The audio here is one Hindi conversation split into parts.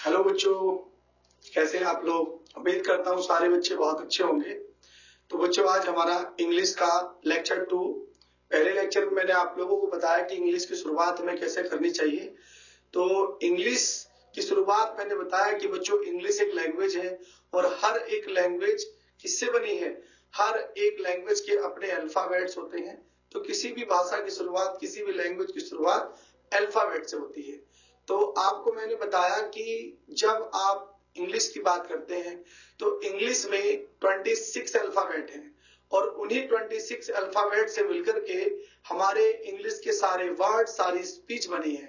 हेलो बच्चों, कैसे हैं आप लोग। उम्मीद करता हूँ सारे बच्चे बहुत अच्छे होंगे। तो बच्चों, आज हमारा इंग्लिश का लेक्चर 2। पहले लेक्चर में मैंने आप लोगों को बताया कि इंग्लिश की शुरुआत हमें कैसे करनी चाहिए। तो इंग्लिश की शुरुआत मैंने बताया कि बच्चों, इंग्लिश एक लैंग्वेज है और हर एक लैंग्वेज किससे बनी है। हर एक लैंग्वेज के अपने अल्फाबेट्स होते हैं। तो किसी भी भाषा की शुरुआत, किसी भी लैंग्वेज की शुरुआत अल्फाबेट से होती है। तो आपको मैंने बताया कि जब आप इंग्लिश की बात करते हैं तो इंग्लिश में 26 अल्फाबेट हैं और उन्हीं 26 अल्फाबेट से मिलकर के हमारे इंग्लिश के सारे वर्ड, सारी स्पीच बनी है।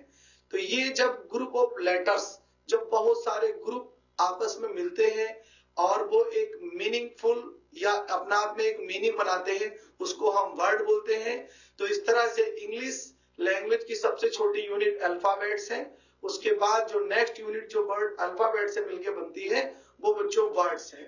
तो ये जब ग्रुप ऑफ लेटर्स, जब बहुत सारे ग्रुप आपस में मिलते हैं और वो एक मीनिंगफुल या अपना आप में एक मीनिंग बनाते हैं, उसको हम वर्ड बोलते हैं। तो इस तरह से इंग्लिश लैंग्वेज की सबसे छोटी यूनिट अल्फाबेट्स है। उसके बाद जो नेक्स्ट यूनिट जो वर्ड अल्फाबेट से मिलकर बनती है वो बच्चों वर्ड्स है।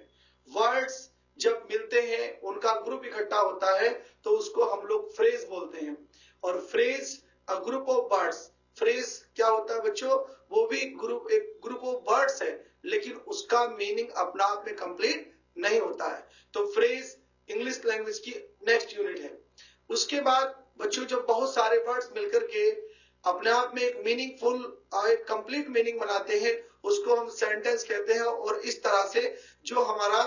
वर्ड्स जब मिलते हैं, उनका ग्रुप इकट्ठा होता है तो उसको हम लोग फ्रेज बोलते हैं। और phrase a group of words. Phrase क्या होता है बच्चों, वो भी एक ग्रुप ऑफ वर्ड्स है, लेकिन उसका मीनिंग अपना आप में कंप्लीट नहीं होता है। तो फ्रेज इंग्लिश लैंग्वेज की नेक्स्ट यूनिट है। उसके बाद बच्चों, जब बहुत सारे वर्ड्स मिलकर के अपने आप में एक मीनिंगफुल और एक कंप्लीट मीनिंग बनाते हैं, उसको हम सेंटेंस कहते हैं। और इस तरह से जो हमारा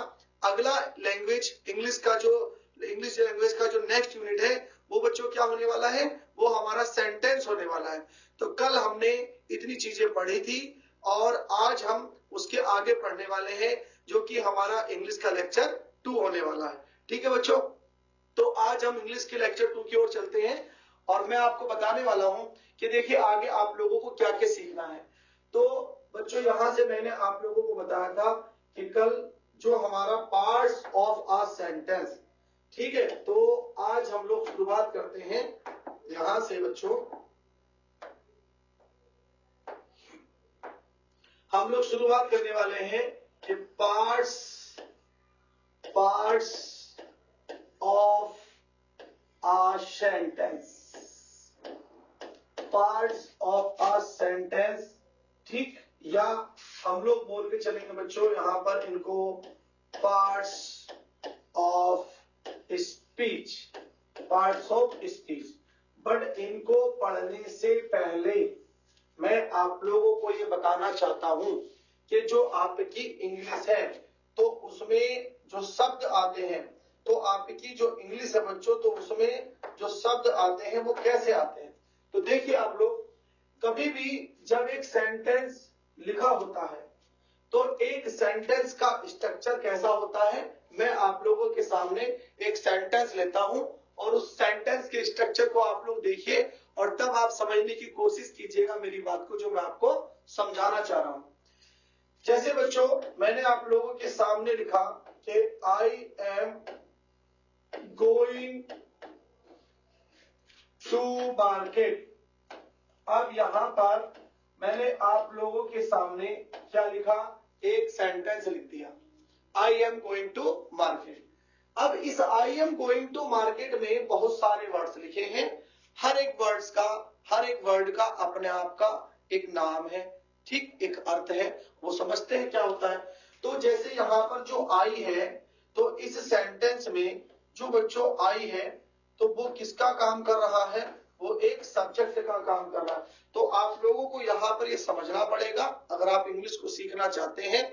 अगला लैंग्वेज इंग्लिश लैंग्वेज का जो नेक्स्ट यूनिट है वो बच्चों क्या होने वाला है, वो हमारा सेंटेंस होने वाला है। तो कल हमने इतनी चीजें पढ़ी थी और आज हम उसके आगे पढ़ने वाले हैं, जो कि हमारा इंग्लिश का लेक्चर 2 होने वाला है। ठीक है बच्चों, तो आज हम इंग्लिश के लेक्चर 2 की ओर चलते हैं और मैं आपको बताने वाला हूं कि देखिए आगे आप लोगों को क्या क्या सीखना है। तो बच्चों, यहां से मैंने आप लोगों को बताया था कि कल जो हमारा पार्ट्स ऑफ अ सेंटेंस, ठीक है, तो आज हम लोग शुरुआत करते हैं यहां से बच्चों। हम लोग शुरुआत करने वाले हैं कि parts of a sentence. Parts of a sentence, ठीक, या हम लोग बोल के चलेंगे बच्चों यहां पर इनको parts of speech. Parts of speech. But इनको पढ़ने से पहले मैं आप लोगों को ये बताना चाहता हूं कि जो आपकी इंग्लिश है तो उसमें जो शब्द आते हैं, तो आपकी जो इंग्लिश है बच्चों, तो उसमें जो शब्द आते हैं वो कैसे आते हैं। तो देखिए आप लोग, कभी भी जब एक सेंटेंस लिखा होता है तो एक सेंटेंस का स्ट्रक्चर कैसा होता है। मैं आप लोगों के सामने एक सेंटेंस लेता हूं और उस सेंटेंस के स्ट्रक्चर को आप लोग देखिए और तब आप समझने की कोशिश कीजिएगा मेरी बात को, जो मैं आपको समझाना चाह रहा हूं। जैसे बच्चों, मैंने आप लोगों के सामने लिखा कि I am going to market. अब यहां पर मैंने आप लोगों के सामने क्या लिखा, एक सेंटेंस लिख दिया, I am going to market. अब इस I am going to market में बहुत सारे वर्ड्स लिखे हैं। हर एक वर्ड का अपने आप का एक नाम है, ठीक, एक अर्थ है। वो समझते हैं क्या होता है। तो जैसे यहां पर जो आई है, तो इस सेंटेंस में जो बच्चों आई है, तो वो किसका काम कर रहा है, वो एक सब्जेक्ट का काम कर रहा है। तो आप लोगों को यहाँ पर ये समझना पड़ेगा, अगर आप इंग्लिश को सीखना चाहते हैं,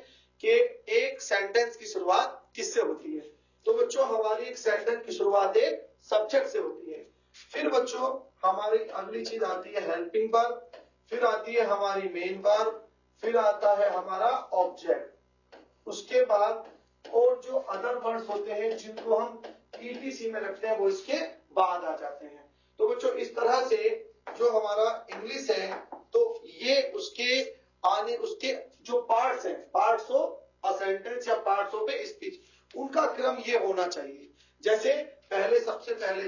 कि एक सेंटेंस की शुरुआत किससे होती है। तो बच्चों, हमारी एक सेंटेंस की शुरुआत एक सब्जेक्ट से होती है। फिर बच्चों, हमारी अगली चीज आती है हेल्पिंग वर्ब, फिर आती है हमारी मेन वर्ब, फिर आता है हमारा ऑब्जेक्ट। उसके बाद और जो अदर वर्ड्स होते हैं जिनको हम ईटीसी में रखते हैं, वो इसके बाद आ जाते हैं। तो बच्चों, इस तरह से जो हमारा इंग्लिश है, तो ये उसके जो पार्ट्स हैं, पार्ट्स ऑफ अ सेंटेंस या पार्ट्स ऑफ ए स्पीच, उनका क्रम ये होना चाहिए। जैसे सबसे पहले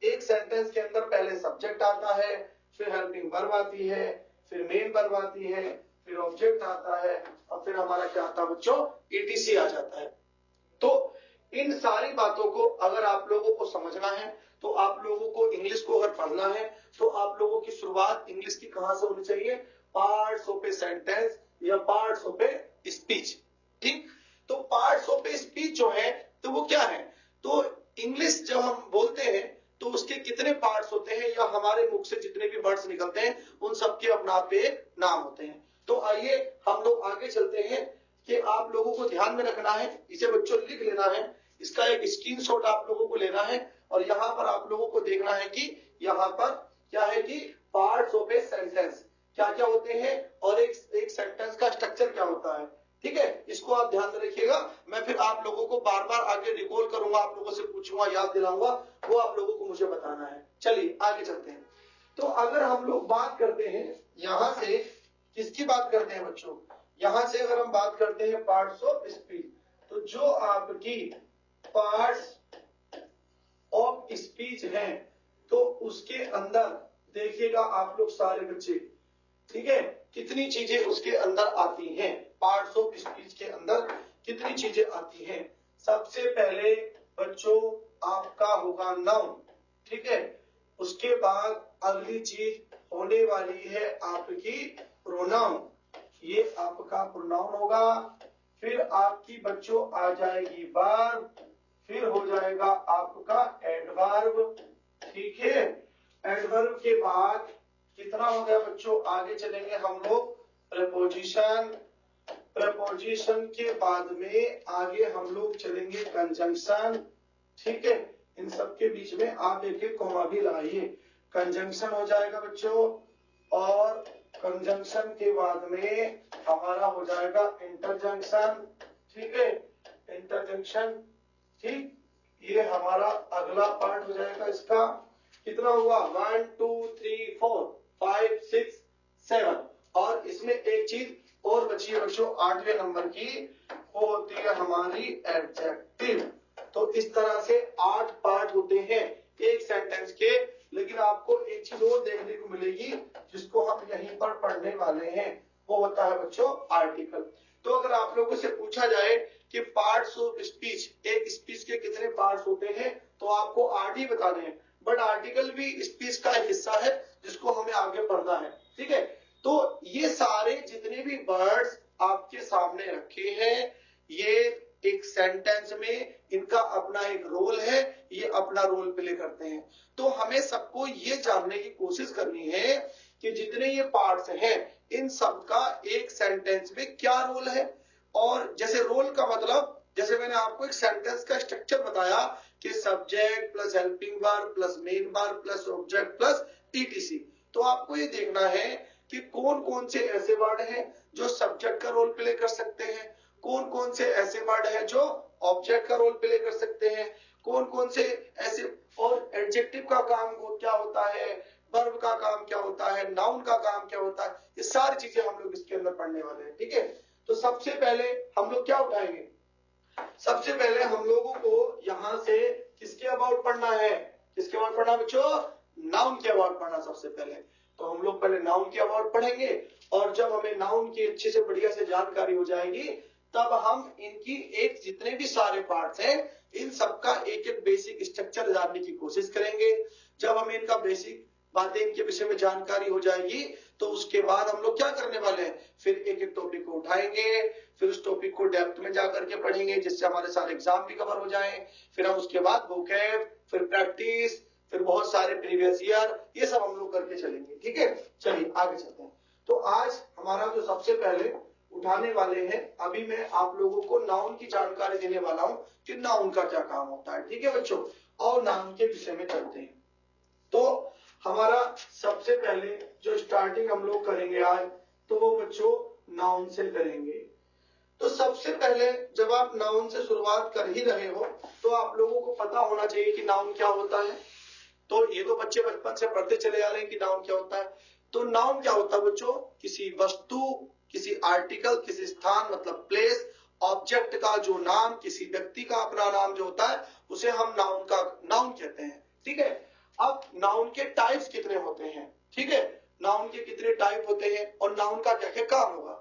एक सेंटेंस के अंदर पहले सब्जेक्ट आता है, फिर हेल्पिंग वर्ब आती है, फिर मेन वर्ब आती है, फिर ऑब्जेक्ट आता है और फिर हमारा क्या आता है बच्चों, ईटीसी आ जाता है। तो इन सारी बातों को अगर आप लोगों को समझना है, तो आप लोगों को इंग्लिश को अगर पढ़ना है, तो आप लोगों की शुरुआत इंग्लिश की कहां से होनी चाहिए, पार्ट्स ऑफ ए सेंटेंस या पार्ट्स ऑफ ए स्पीच। ठीक, तो पार्ट्स ऑफ ए स्पीच जो है तो वो क्या है, तो इंग्लिश जब हम बोलते हैं तो उसके कितने पार्ट्स होते हैं, या हमारे मुख से जितने भी वर्ड्स निकलते हैं उन सबके अपना पे नाम होते हैं। तो आइए हम लोग आगे चलते हैं कि आप लोगों को ध्यान में रखना है, इसे बच्चों लिख लेना है, इसका एक स्क्रीनशॉट आप लोगों को लेना है और यहाँ पर आप लोगों को देखना है कि यहाँ पर क्या है कि पार्ट्स ऑफ ए सेंटेंस क्या क्या होते हैं और एक सेंटेंस का स्ट्रक्चर क्या होता है। ठीक है, इसको आप ध्यान में रखिएगा। मैं फिर आप लोगों को बार बार आगे रिकॉल करूंगा, आप लोगों से पूछूंगा, याद दिलाऊंगा, वो आप लोगों को मुझे बताना है। चलिए आगे चलते हैं। तो अगर हम लोग बात करते हैं यहां से, किसकी बात करते हैं बच्चों, यहां से अगर हम बात करते हैं पार्ट्स ऑफ स्पीच, तो जो आपकी पार्ट्स ऑफ स्पीच है तो उसके अंदर देखिएगा आप लोग सारे बच्चे, ठीक है, कितनी चीजें उसके अंदर आती हैं, पार्ट्स ऑफ स्पीच के अंदर कितनी चीजें आती हैं। सबसे पहले बच्चों आपका होगा नाउन, ठीक है, उसके बाद अगली चीज होने वाली है आपकी प्रोनाउन, ये आपका प्रोनाउन होगा। फिर आपकी बच्चों आ जाएगी वर्ब, फिर हो जाएगा आपका एडवर्ब, ठीक है। एडवर्ब के बाद कितना हो गया बच्चों, आगे चलेंगे हम लोग प्रीपोजिशन, प्रीपोजिशन के बाद में आगे हम लोग चलेंगे कंजंक्शन, ठीक है। इन सब के बीच में आप एक एक कॉमा भी लगाइए, कंजंक्शन हो जाएगा बच्चों, और कंजंक्शन के बाद में हमारा हो जाएगा इंटरजंक्शन, ठीक है, इंटरजंक्शन, ठीक, ये हमारा अगला पार्ट हो जाएगा। इसका कितना हुआ, 1 2 3 4 5 6 7, और इसमें एक चीज और बची है बच्चों 8वें नंबर की, वो होती है हमारी एडजेक्टिव। तो इस तरह से 8 पार्ट होते हैं एक सेंटेंस के, लेकिन आपको एक चीज और देखने को मिलेगी जिसको हम यहीं पर पढ़ने वाले हैं, वो होता है बच्चों आर्टिकल। तो अगर आप लोगों से पूछा जाए कि पार्ट्स ऑफ स्पीच, एक स्पीच के कितने पार्ट्स होते हैं, तो आपको आर्टी बता दें, बट आर्टिकल भी स्पीच का एक हिस्सा है जिसको हमें आगे पढ़ना है, ठीक है। तो ये सारे जितने भी वर्ड्स आपके सामने रखे हैं, ये एक सेंटेंस में इनका अपना एक रोल है, ये अपना रोल प्ले करते हैं। तो हमें सबको ये जानने की कोशिश करनी है कि जितने ये पार्ट्स हैं इन सब का एक सेंटेंस में क्या रोल है। और जैसे रोल का मतलब, जैसे मैंने आपको एक सेंटेंस का स्ट्रक्चर बताया कि subject plus helping verb plus main verb plus object plus etc, तो आपको ये देखना है कि कौन कौन से ऐसे वर्ड हैं जो सब्जेक्ट का रोल प्ले कर सकते हैं, कौन कौन से ऐसे वर्ड हैं जो ऑब्जेक्ट का रोल प्ले कर सकते हैं, कौन कौन से ऐसे, और एडजेक्टिव का काम क्या होता है, वर्ब का काम क्या होता है, नाउन का काम क्या होता है, ये सारी चीजें हम लोग इसके अंदर पढ़ने वाले हैं, ठीक है। तो सबसे पहले हम लोग क्या उठाएंगे, सबसे पहले हम लोगों को यहां से किसके अबाउट पढ़ना है, किसके अबाउट पढ़ना बच्चों, नाउन के अबाउट पढ़ना सबसे पहले। तो हम लोग पहले नाउन के अबाउट पढ़ेंगे, और जब हमें नाउन की अच्छे से बढ़िया से जानकारी हो जाएगी तब हम इनकी एक जितने भी सारे पार्ट्स हैं इन सबका एक एक बेसिक स्ट्रक्चर जानने की कोशिश करेंगे। जब हमें इनका बेसिक बातें इनके विषय में जानकारी हो जाएगी तो उसके बाद हम लोग क्या करने वाले हैं, फिर एक एक टॉपिक को उठाएंगे, फिर उस टॉपिक को डेप्थ में जाकर के पढ़ेंगे जिससे हमारे सारे एग्जाम भी कवर हो जाएं। फिर हम उसके बाद वोकैब, फिर प्रैक्टिस, फिर बहुत सारे प्रीवियस ईयर, ये सब हम लोग करके चलेंगे, ठीक है। चलिए आगे चलते हैं। तो आज हमारा जो सबसे पहले उठाने वाले हैं, अभी मैं आप लोगों को नाउन की जानकारी देने वाला हूं कि नाउन का क्या काम होता है, ठीक है बच्चों। और नाउन के विषय में चलते हैं। तो हमारा सबसे पहले जो स्टार्टिंग हम लोग करेंगे आज, तो वो बच्चों नाउन से करेंगे। तो सबसे पहले जब आप नाउन से शुरुआत कर ही रहे हो तो आप लोगों को पता होना चाहिए कि नाउन क्या होता है। तो ये तो बच्चे बचपन से पढ़ते चले आ रहे हैं कि नाउन क्या होता है। तो नाउन क्या होता है बच्चों, किसी वस्तु, किसी आर्टिकल, किसी स्थान मतलब प्लेस, ऑब्जेक्ट का जो नाम, किसी व्यक्ति का अपना नाम जो होता है उसे हम नाउन कहते हैं, ठीक है। अब नाउन के टाइप्स कितने होते हैं, ठीक है, नाउन के कितने टाइप होते हैं और नाउन का क्या क्या काम होगा।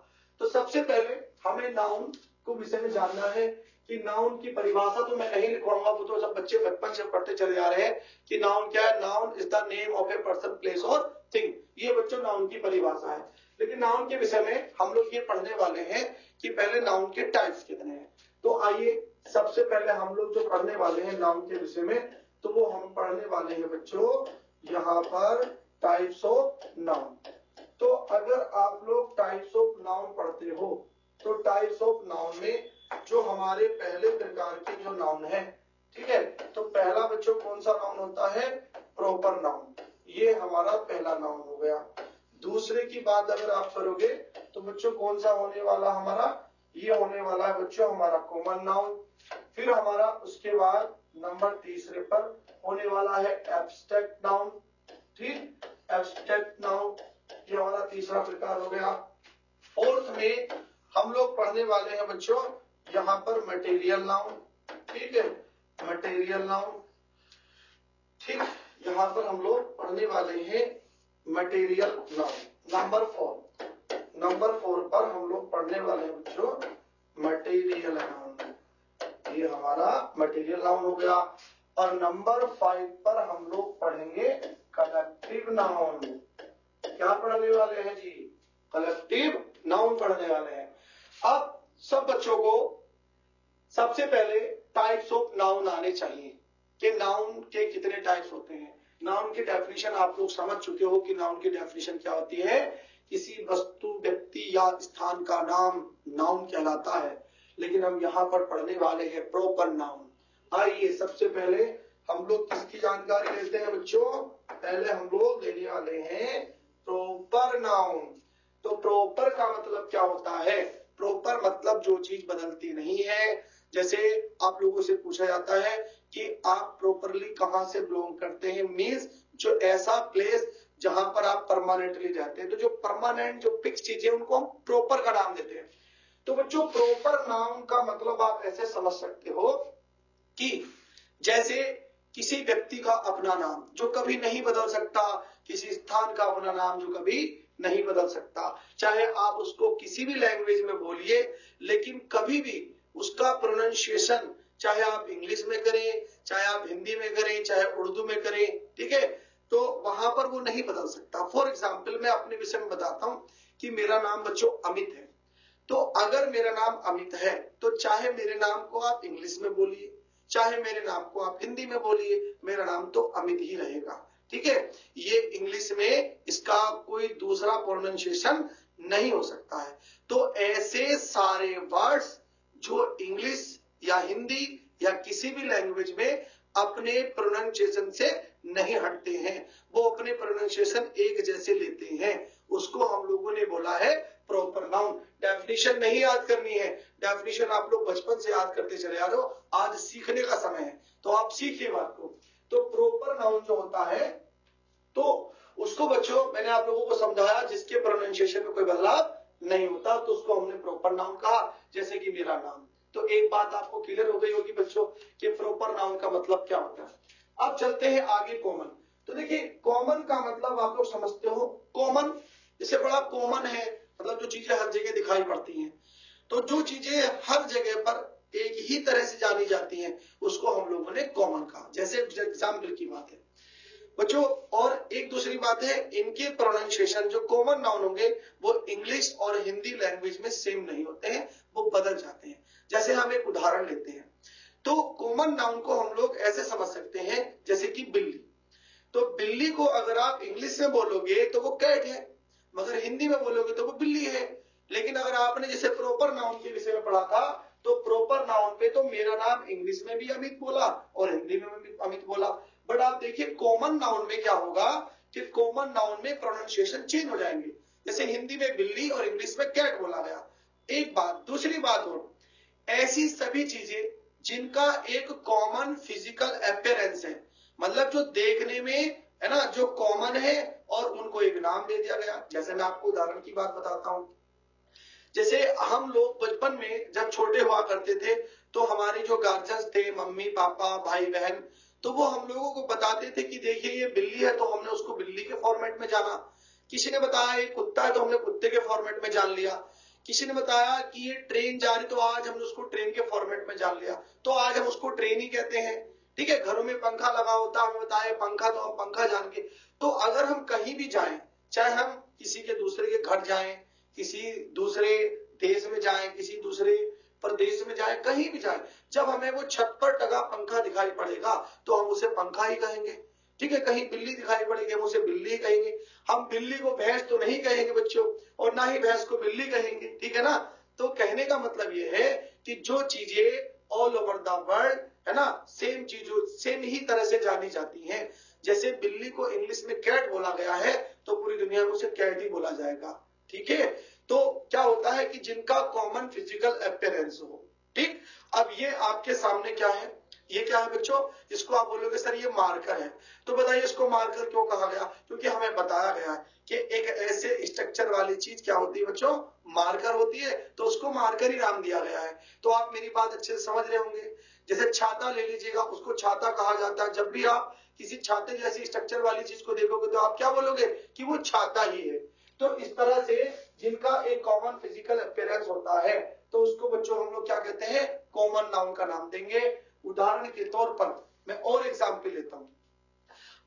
तो सबसे पहले हमें नाउन को विषय में जानना है कि नाउन की परिभाषा तो मैं नहीं लिखवाऊंगा, वो तो सब बच्चे बचपन से पढ़ते चले जा रहे हैं कि नाउन क्या है। Noun is the name of a person, place और थिंग, ये बच्चों नाउन की परिभाषा है। लेकिन नाउन के विषय में हम लोग ये पढ़ने वाले हैं कि पहले नाउन के टाइप्स कितने हैं। तो आइए सबसे पहले हम लोग जो पढ़ने वाले हैं नाउन के विषय में, तो वो हम पढ़ने वाले हैं बच्चों यहाँ पर टाइप्स ऑफ नाउन। तो अगर आप लोग टाइप्स ऑफ नाउन पढ़ते हो तो टाइप्स ऑफ नाउन में जो हमारे पहले प्रकार के जो नाउन है, ठीक है, तो पहला बच्चों कौन सा नाउन होता है? Proper noun. ये हमारा पहला नाउन हो गया। दूसरे की बात अगर आप करोगे तो बच्चों कौन सा होने वाला हमारा? ये होने वाला है बच्चों हमारा कॉमन नाउन। फिर हमारा उसके बाद नंबर तीसरे पर होने वाला है एब्स्ट्रैक्ट नाउन। ठीक, एब्स्ट्रैक्ट नाउन ये हमारा तीसरा प्रकार हो गया। फोर्थ में हम लोग पढ़ने वाले हैं बच्चों यहाँ पर मटेरियल नाउन। ठीक है, मटेरियल नाउन। ठीक, यहाँ पर हम लोग पढ़ने वाले हैं मटेरियल नाउन। नंबर 4 पर हम लोग पढ़ने वाले हैं बच्चों मटेरियल नाउन। ये हमारा मटेरियल नाउन हो गया। और नंबर 5 पर हम लोग पढ़ेंगे कलेक्टिव नाउन। क्या पढ़ने वाले हैं जी? कलेक्टिव नाउन पढ़ने वाले हैं। अब सब बच्चों को सबसे पहले टाइप्स ऑफ नाउन आने चाहिए कि नाउन के कितने टाइप्स होते हैं। नाउन की डेफिनेशन आप लोग समझ चुके हो कि नाउन की डेफिनेशन क्या होती है। किसी वस्तु, व्यक्ति या स्थान का नाम नाउन कहलाता है। लेकिन हम यहाँ पर पढ़ने वाले हैं प्रॉपर नाउन। आइए सबसे पहले हम लोग किसकी जानकारी लेते हैं बच्चों? पहले हम लोग लेने वाले हैं प्रॉपर नाउन। तो प्रॉपर का मतलब क्या होता है? प्रॉपर मतलब जो चीज बदलती नहीं है। जैसे आप लोगों से पूछा जाता है कि आप प्रॉपरली कहां से बिलोंग करते हैं, मींस जो ऐसा प्लेस जहां पर आप परमानेंटली रहते हैं। तो जो परमानेंट जो फिक्स चीजें उनको हम प्रॉपर का नाम देते हैं। तो बच्चों प्रॉपर नाउन का मतलब आप ऐसे समझ सकते हो कि जैसे किसी व्यक्ति का अपना नाम जो कभी नहीं बदल सकता, किसी स्थान का अपना नाम जो कभी नहीं बदल सकता, चाहे आप उसको किसी भी लैंग्वेज में बोलिए, लेकिन कभी भी उसका प्रोनाउंसिएशन चाहे आप इंग्लिश में करें, चाहे आप हिंदी में करें, चाहे उर्दू में करें, ठीक है, तो वहां पर वो नहीं बदल सकता। फॉर एग्जाम्पल मैं अपने विषय में बताता हूं कि मेरा नाम बच्चों अमित है। तो अगर मेरा नाम अमित है तो चाहे मेरे नाम को आप इंग्लिश में बोलिए, चाहे मेरे नाम को आप हिंदी में बोलिए, मेरा नाम तो अमित ही रहेगा। ठीक है, ये इंग्लिश में इसका कोई दूसरा प्रोनाउंसिएशन नहीं हो सकता है। तो ऐसे सारे वर्ड्स जो इंग्लिश या हिंदी या किसी भी लैंग्वेज में अपने प्रोनाउंसिएशन से नहीं हटते हैं, वो अपने प्रोनाउंसिएशन एक जैसे लेते हैं, उसको हम लोगों ने बोला है प्रॉपर नाउन। डेफिनेशन नहीं याद करनी है, डेफिनेशन आप लोग बचपन से याद करते चले आ रहे हो, आज सीखने का समय है, तो आप सीखिए बात को। तो प्रॉपर नाउन जो होता है तो उसको बच्चों मैंने आप लोगों को समझाया जिसके प्रोनाउंसिएशन में कोई बदलाव नहीं होता, तो उसको हमने प्रॉपर नाउन कहा। जैसे कि मेरा नाम। तो एक बात आपको क्लियर हो गई होगी बच्चों कि प्रॉपर नाउन का मतलब क्या होता है। अब चलते हैं आगे कॉमन। तो देखिए कॉमन का मतलब आप लोग समझते हो, कॉमन जैसे बड़ा कॉमन है, मतलब जो चीजें हर जगह दिखाई पड़ती हैं। तो जो चीजें हर जगह पर एक ही तरह से जानी जाती हैं उसको हम लोगों ने कॉमन कहा। जैसे एग्जाम्पल की बात है बच्चों। और एक दूसरी बात है, इनके प्रोनाउंसिएशन जो कॉमन नाउन होंगे वो इंग्लिश और हिंदी लैंग्वेज में सेम नहीं होते हैं, वो बदल जाते हैं। जैसे हम एक उदाहरण लेते हैं, तो कॉमन नाउन को हम लोग ऐसे समझ सकते हैं जैसे कि बिल्ली। तो बिल्ली को अगर आप इंग्लिश में बोलोगे तो वो कैट है, मगर हिंदी में बोलोगे तो वो बिल्ली है। लेकिन अगर आपने जैसे प्रॉपर नाउन के विषय में पढ़ा था, तो प्रॉपर नाउन पे तो मेरा नाम इंग्लिश में भी अमित बोला और हिंदी में भी अमित बोला। बट आप देखिए कॉमन नाउन में क्या होगा कि कॉमन नाउन में प्रोनाउंसिएशन चेंज हो जाएंगे। जैसे हिंदी में बिल्ली और इंग्लिश में कैट बोला गया। एक बात, दूसरी बात और ऐसी सभी चीजें जिनका एक कॉमन फिजिकल अपीयरेंस है, मतलब जो देखने में है ना जो कॉमन है और उनको एक नाम दे दिया गया। जैसे मैं आपको उदाहरण की बात बताता हूं, जैसे हम लोग बचपन में जब छोटे हुआ करते थे तो हमारे जो गार्जियंस थे, मम्मी पापा भाई बहन, तो वो हम लोगों को बताते थे कि देखिए ये बिल्ली है तो हमने उसको बिल्ली के फॉर्मेट में जाना। किसी ने बताया ये कुत्ता है तो हमने कुत्ते के फॉर्मेट में जान लिया। किसी ने बताया कि ये ट्रेन जा रही तो आज हमने उसको ट्रेन के फॉर्मेट में जान लिया, तो आज हम उसको ट्रेन ही कहते हैं। ठीक है, घरों में पंखा लगा होता, हमें बताया पंखा, तो हम पंखा जान के। तो अगर हम कहीं भी जाएं चाहे हम किसी के दूसरे के घर जाएं, किसी दूसरे देश में जाएं, किसी दूसरे प्रदेश में जाएं, कहीं भी जाएं, जब हमें वो छत पर टंगा पंखा दिखाई पड़ेगा तो हम उसे पंखा ही कहेंगे। ठीक है, कहीं बिल्ली दिखाई पड़ेगी हम उसे बिल्ली ही कहेंगे। हम बिल्ली को भैंस तो नहीं कहेंगे बच्चों, और ना ही भैंस को बिल्ली कहेंगे। ठीक है ना। तो कहने का मतलब ये है कि जो चीजें ऑल ओवर द वर्ल्ड, है ना, सेम चीजों सेम ही तरह से जानी जाती हैं। जैसे बिल्ली को इंग्लिश में कैट बोला गया है तो पूरी दुनिया में उसे कैट ही बोला जाएगा। ठीक है। तो क्या होता है कि जिनका कॉमन फिजिकल अपीयरेंस हो। ठीक। अब ये आपके सामने क्या है, ये क्या है बच्चों, इसको आप बोलोगे सर ये मार्कर है। तो बताइए इसको मार्कर क्यों कहा गया, क्योंकि हमें बताया गया है कि एक ऐसे स्ट्रक्चर वाली चीज क्या होती है बच्चों, मार्कर होती है, तो उसको मार्कर ही नाम दिया गया है। तो आप मेरी बात अच्छे से समझ रहे होंगे। जैसे छाता ले लीजिएगा, उसको छाता कहा जाता है। जब भी आप किसी छाते जैसी स्ट्रक्चर वाली चीज को देखोगे तो आप क्या बोलोगे कि वो छाता ही है। तो इस तरह से जिनका एक कॉमन फिजिकल अपीयरेंस होता है तो उसको बच्चों हम लोग क्या कहते हैं, कॉमन नाउन का नाम देंगे। उदाहरण के तौर पर मैं और एग्जाम्पल लेता हूं।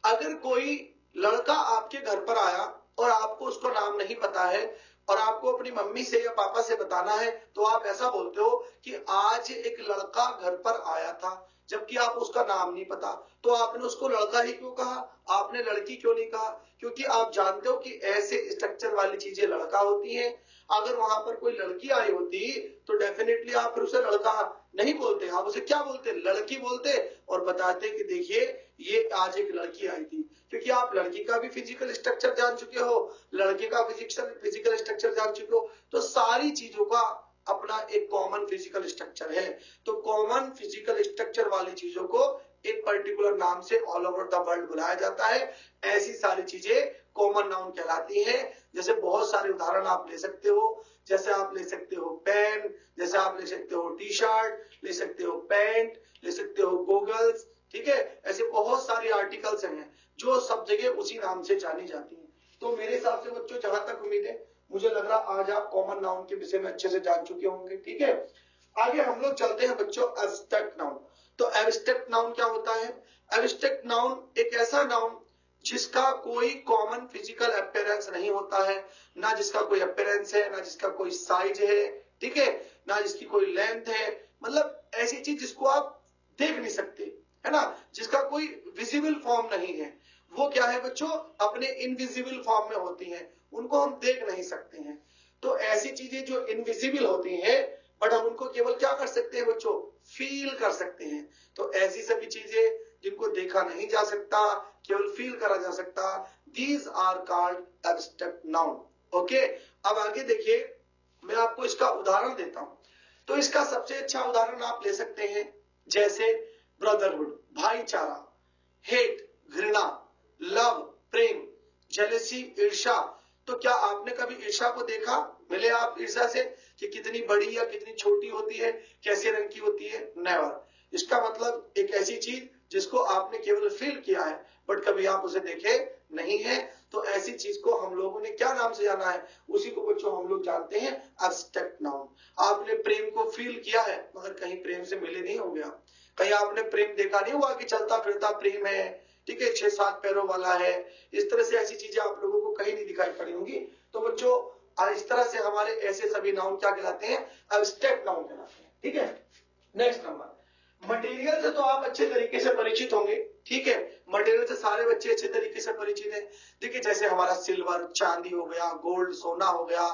अगर कोई लड़का आपके घर पर आया और आपको उसका नाम नहीं पता है और आपको अपनी मम्मी से या पापा से बताना है तो आप ऐसा बोलते हो कि आज एक लड़का घर पर आया था, जबकि आप उसका नाम नहीं पता। तो आपने उसको लड़का ही क्यों कहा, आपने लड़की क्यों नहीं कहा, क्योंकि आप जानते हो कि ऐसे स्ट्रक्चर वाली चीजें लड़का होती हैं। अगर वहां पर कोई लड़की आई होती तो डेफिनेटली आप फिर उसे लड़का नहीं बोलते, आप उसे क्या बोलते, लड़की बोलते, और बताते कि देखिए ये आज एक लड़की आई थी, क्योंकि आप लड़की का भी फिजिकल स्ट्रक्चर जान चुके हो, लड़के का फिजिकल स्ट्रक्चर जान चुके हो। तो सारी चीजों का अपना एक कॉमन फिजिकल स्ट्रक्चर है। तो कॉमन फिजिकल स्ट्रक्चर वाली चीजों को एक पर्टिकुलर नाम से ऑल ओवर द वर्ल्ड बुलाया जाता है। ऐसी सारी चीजें कॉमन नाउन कहलाती हैं। जैसे बहुत सारे उदाहरण आप ले सकते हो, जैसे आप ले सकते हो पेन, जैसे आप ले सकते हो टी शर्ट, ले सकते हो पैंट, ले सकते हो गोगल्स। ठीक है, ऐसे बहुत सारी आर्टिकल्स हैं जो सब जगह उसी नाम से जानी जाती हैं। तो मेरे हिसाब से बच्चों जहां तक उम्मीद है, मुझे लग रहा आज आप कॉमन नाउन के विषय में अच्छे से जान चुके होंगे। ठीक है, आगे हम लोग चलते हैं बच्चों एब्स्ट्रैक्ट नाउन। तो एब्स्ट्रैक्ट नाउन क्या होता है, एब्स्ट्रैक्ट नाउन एक ऐसा नाउन जिसका कोई कॉमन फिजिकल अपीयरेंस नहीं होता है, ना जिसका कोई अपीयरेंस है, ना जिसका कोई साइज है, ठीक है, ना जिसकी कोई लेंथ है, मतलब ऐसी चीज जिसको आप देख नहीं सकते, है ना, जिसका कोई विजिबल फॉर्म नहीं है। वो क्या है बच्चों, अपने इनविजिबल फॉर्म में होती हैं, उनको हम देख नहीं सकते हैं। तो ऐसी चीजें जो इनविजिबल होती हैं बट हम उनको केवल क्या कर सकते हैं बच्चों, फील कर सकते हैं। तो ऐसी सभी चीजें जिनको देखा नहीं जा सकता, केवल फील करा जा सकता, these are called abstract noun. Okay, अब आगे देखिए, मैं आपको इसका उदाहरण देता हूं। तो इसका सबसे अच्छा उदाहरण आप ले सकते हैं, जैसे ब्रदरहुड भाईचारा, हेट घृणा, लव प्रेम, जेलेसी ईर्ष्या। तो क्या आपने कभी ईर्ष्या को देखा, मिले आप ईर्ष्या से कि कितनी बड़ी या कितनी छोटी होती है, कैसे रंग की होती है, नेवर। इसका मतलब एक ऐसी चीज जिसको आपने केवल फील किया है बट कभी आप उसे देखे नहीं है। तो ऐसी चीज को हम लोगों ने क्या नाम से जाना है, उसी को बच्चों हम लोग जानते हैं एब्स्ट्रैक्ट नाउन। आपने प्रेम को फील किया है मगर कहीं प्रेम से मिले नहीं होंगे आप, कहीं आपने प्रेम देखा नहीं हुआ कि चलता फिरता प्रेम है, ठीक है, 6-7 पैरों वाला है, इस तरह से ऐसी चीजें आप लोगों को कहीं नहीं दिखाई पड़ी होंगी। तो बच्चों इस तरह से हमारे ऐसे सभी नाउन क्या कहलाते हैं, एब्स्ट्रैक्ट नाउन कहलाते हैं। ठीक है, नेक्स्ट नंबर, मटेरियल से तो आप अच्छे तरीके से परिचित होंगे। ठीक है, मटेरियल से सारे बच्चे अच्छे तरीके से परिचित हैं। देखिए जैसे हमारा सिल्वर चांदी हो गया, गोल्ड सोना हो गया,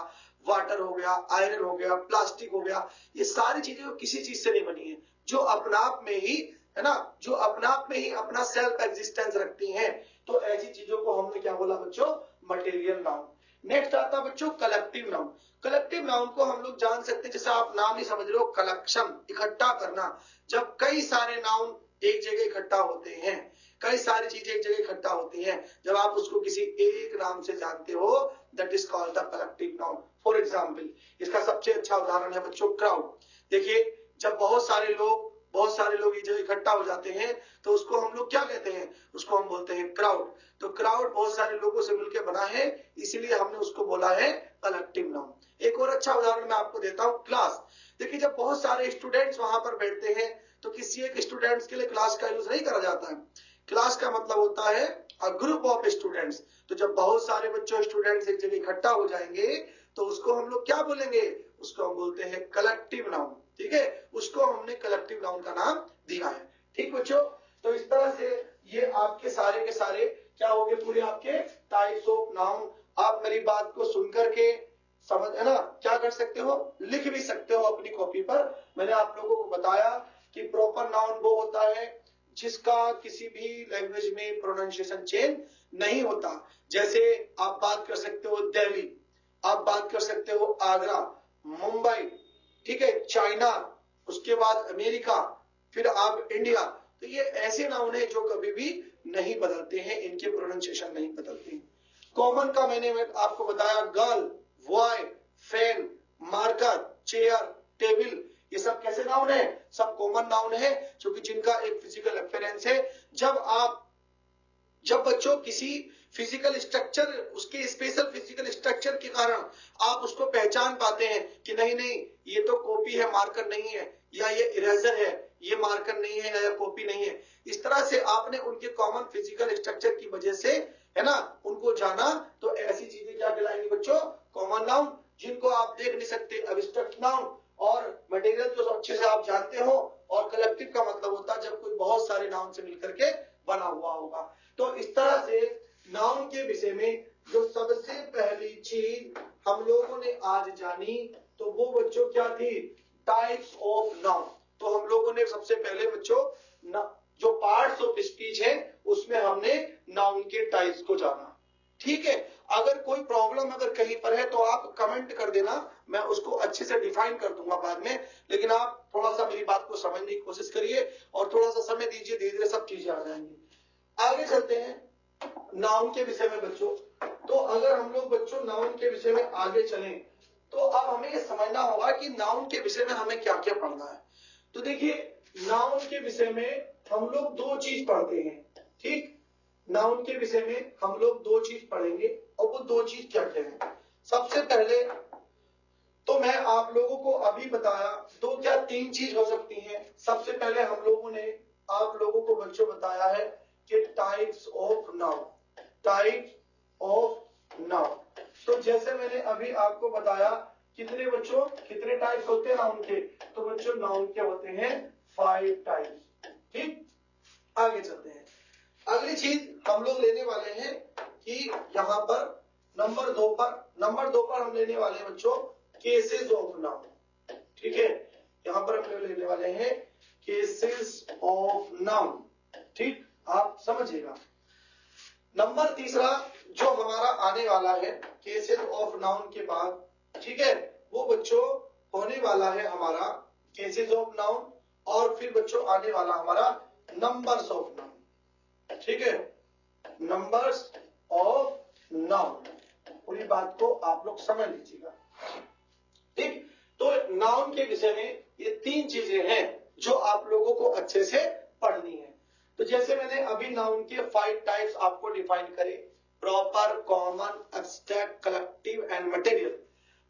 वाटर हो गया, आयरन हो गया, प्लास्टिक हो गया, ये सारी चीजें किसी चीज से नहीं बनी है, जो अपने आप में ही, है ना, जो अपने आप में ही अपना सेल्फ एग्जिस्टेंस रखती हैं। तो ऐसी चीजों को हमने क्या बोला बच्चों, मटेरियल नाउन। नेक्स्ट आता बच्चों कलेक्टिव नाउन। कलेक्टिव नाउन को हम लोग जान सकते हैं, जैसे आप नाम ही समझ रहे हो, कलेक्शन, इकट्ठा करना। जब कई सारे नाउन एक जगह इकट्ठा होते हैं, कई सारी चीजें एक जगह इकट्ठा होती हैं, जब आप उसको किसी एक नाम से जानते हो, that is called the collective noun. For example, इसका सबसे अच्छा उदाहरण है बच्चों क्राउड। देखिए जब बहुत सारे लोग एक जगह इकट्ठा हो जाते हैं तो उसको हम लोग क्या कहते हैं, उसको हम बोलते हैं क्राउड। तो क्राउड बहुत सारे लोगों से मिलकर बना है, इसीलिए हमने उसको बोला है कलेक्टिव नाउन। एक और अच्छा उदाहरण मैं आपको देता हूं, क्लास। देखिए जब बहुत सारे स्टूडेंट्स वहां पर बैठते हैं तो किसी एक स्टूडेंट्स के लिए क्लास का यूज नहीं करा जाता है। क्लास का मतलब होता है अ ग्रुप ऑफ स्टूडेंट्स। तो जब बहुत सारे बच्चों स्टूडेंट्स एक जगह इकट्ठा हो जाएंगे तो उसको हम लोग क्या बोलेंगे, उसको हम बोलते हैं कलेक्टिव नाउन। ठीक है, उसको हमने कलेक्टिव नाउन का नाम दिया है। ठीक बच्चों, तो इस तरह से ये आपके सारे के सारे क्या हो गए, पूरे आपके टाइप्स ऑफ नाउन। आप मेरी बात को सुनकर के समझ है ना, क्या कर सकते हो, लिख भी सकते हो अपनी कॉपी पर। मैंने आप लोगों को बताया कि प्रॉपर नाउन वो होता है जिसका किसी भी लैंग्वेज में प्रोनाउंसिएशन चेंज नहीं होता। जैसे आप बात कर सकते हो दिल्ली, आप बात कर सकते हो आगरा, मुंबई, ठीक है, चाइना, उसके बाद अमेरिका, फिर आप इंडिया। तो ये ऐसे नाउन है जो कभी भी नहीं बदलते हैं, इनके प्रोनाउंसिएशन नहीं बदलते हैं। कॉमन का मैंने आपको बताया girl, boy, fan, marker, chair, table, ये सब कैसे नाउन है, सब कॉमन नाउन है क्योंकि जिनका एक फिजिकल अपीयरेंस है। जब बच्चों किसी फिजिकल स्ट्रक्चर, उसके स्पेशल फिजिकल स्ट्रक्चर के कारण आप उसको पहचान पाते हैं कि नहीं नहीं ये तो कॉपी है, मार्कर नहीं है, या ये इरेजर है, ये मार्कर नहीं है, या कॉपी नहीं है। इस तरह से आपने उनके कॉमन फिजिकल स्ट्रक्चर की वजह से है ना उनको जाना, तो ऐसी चीजें क्या कहलाएंगी बच्चों, कॉमन नाउन। जिनको आप देख नहीं सकते एब्स्ट्रैक्ट नाउन। और मटेरियल जो अच्छे से आप जानते हो। और कलेक्टिव का मतलब होता है जब कोई बहुत सारे नाउन से मिलकर के बना हुआ होगा। तो इस तरह से नाउन के विषय में जो सबसे पहली चीज हम लोगों ने आज जानी तो वो बच्चों क्या थी, टाइप्स ऑफ नाउन। तो हम लोगों ने सबसे पहले बच्चों जो पार्ट्स ऑफ स्पीच है उसमें हमने नाउन के टाइप्स को जाना। ठीक है, अगर कोई प्रॉब्लम अगर कहीं पर है तो आप कमेंट कर देना, मैं उसको अच्छे से डिफाइन कर दूंगा बाद में। लेकिन आप थोड़ा सा मेरी बात को समझने की कोशिश करिए और थोड़ा सा समय दीजिए, धीरे धीरे सब चीजें आ जाएंगी। आगे चलते हैं नाउन के विषय में बच्चों। तो अगर हम लोग बच्चों नाउन के विषय में आगे चलें तो अब हमें ये समझना होगा कि नाउन के विषय में हमें क्या क्या पढ़ना है। तो देखिए, नाउन के विषय में हम लोग दो चीज पढ़ते हैं। ठीक, नाउन के विषय में हम लोग दो चीज पढ़ेंगे और वो दो चीज क्या क्या है। सबसे पहले तो मैं आप लोगों को अभी बताया, दो क्या तीन चीज हो सकती हैं। सबसे पहले हम लोगों ने आप लोगों को बच्चों बताया है कि types of noun, types of noun. तो जैसे मैंने अभी आपको बताया कितने बच्चों, कितने टाइप्स होते हैं नाउन के, तो बच्चों नाउन के होते हैं 5 टाइप्स। ठीक, आगे चलते हैं। अगली चीज हम लोग लेने वाले हैं कि यहाँ पर नंबर 2 पर हम लेने वाले हैं बच्चों केसेस ऑफ नाउन। ठीक है, यहाँ पर हम लेने वाले हैं केसेस ऑफ नाउन। ठीक, आप समझिएगा। नंबर तीसरा जो हमारा आने वाला है केसेस ऑफ नाउन के बाद, ठीक है, वो बच्चों होने वाला है हमारा केसेस ऑफ नाउन। और फिर बच्चों आने वाला हमारा नंबर्स ऑफ नाउन। ठीक है, नंबर्स ऑफ नाउन। पूरी बात को आप लोग समझ लीजिएगा। ठीक, तो नाउन के विषय में ये तीन चीजें हैं जो आप लोगों को अच्छे से पढ़नी है। तो जैसे मैंने अभी नाउन के 5 टाइप्स आपको डिफाइन करे, proper, common, abstract, collective and material.